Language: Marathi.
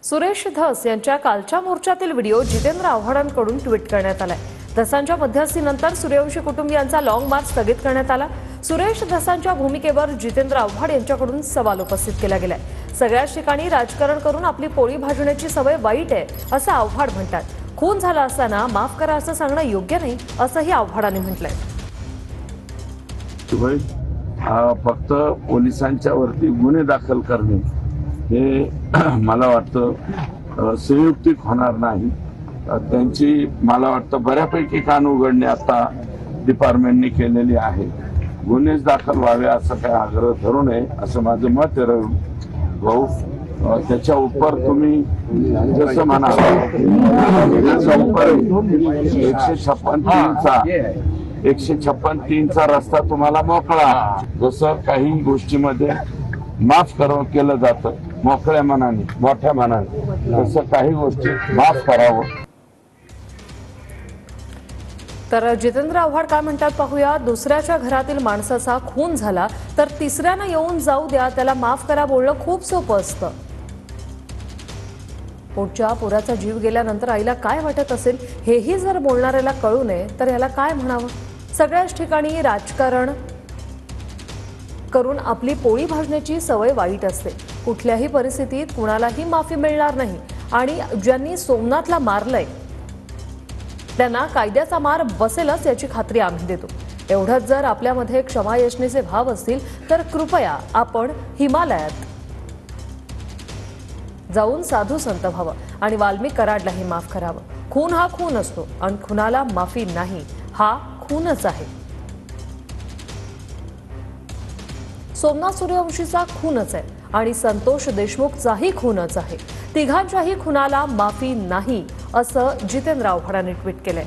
सुरेश धस यांच्या कालच्या मोर्चातील व्हिडिओ जितेंद्र आव्हाडांकडून ट्विट करण्यात आलाय। धसांच्या मध्यस्थीनंतर सूर्यवंशी कुटुंबियांचा लॉंग मार्च स्थगित करण्यात आला। सुरेश धसांच्या भूमिकेवर जितेंद्र आव्हाड यांच्याकडून सवाल उपस्थित केला गेलाय। सगळ्याच ठिकाणी राजकारण करून आपली पोळी भाजण्याची सवय वाईट आहे असं आव्हाड म्हणतात। खून झाला असताना माफ करा असं सांगणं योग्य नाही असंही आव्हाडांनी म्हटलंय। फक्त पोलिसांच्या वरती गुन्हे दाखल करणे हे मला वाटतं संयुक्तिक होणार नाही। त्यांची मला वाटतं बऱ्यापैकी कान उघडणे आता डिपार्टमेंटने केलेली आहे। गुन्हेच दाखल व्हावे असं काही आग्रह धरू नये असं माझं मत आहे। भाऊ त्याच्या उपर तुम्ही जसं म्हणा 156(3)चा रस्ता तुम्हाला मोकळा, जसं काही गोष्टीमध्ये माफ केलं जातं मोकळ्या मनाने मोठ्या मनाने, तसं काही गोष्टी माफ करावं। तर जितेंद्र आव्हाड काय म्हणतात पाहूया। दुसऱ्याच्या घरातील माणसाचा खून झाला तर तिसऱ्यानं येऊन जाऊ द्या, त्याला माफ करा बोलणं खूप सोपं असतं। पोटच्या पोराचा जीव गेल्यानंतर आईला काय वाटत असेल हेही जर बोलणाऱ्याला कळू नये तर याला काय म्हणावं। सगळ्याच ठिकाणी राजकारण करून आपली पोळी भाजण्याची सवय वाईट असते। कुठल्याही परिस्थितीत कुणालाही माफी मिळणार नाही आणि ज्यांनी सोमनाथला मारलंय त्यांना कायद्याचा मार बसेलच याची खात्री आम्ही देतो। एवढंच जर आपल्यामध्ये क्षमायशनेचे भाव असतील तर कृपया आपण हिमालयात जाऊन साधू संत व्हावं आणि वाल्मिक कराडलाही माफ करावं। खून हा खून असतो आणि खुनाला माफी नाही, हा खूनच आहे। सोमनाथ सूर्यवंशीचा खूनच आहे आणि संतोष देशमुखचाही खूनच आहे। तिघांच्याही खुनाला माफी नाही असं जितेंद्र आव्हाडांनी ट्विट केलंय।